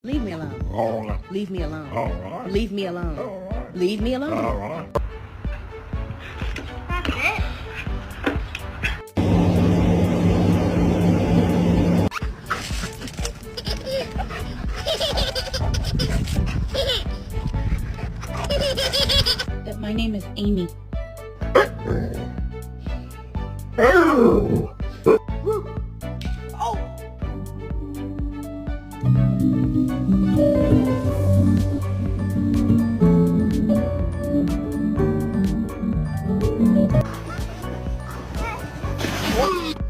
Leave me alone. All right. Leave me alone. All right. Leave me alone. All right. Leave me alone. All right. That's it. My name is Amy. What?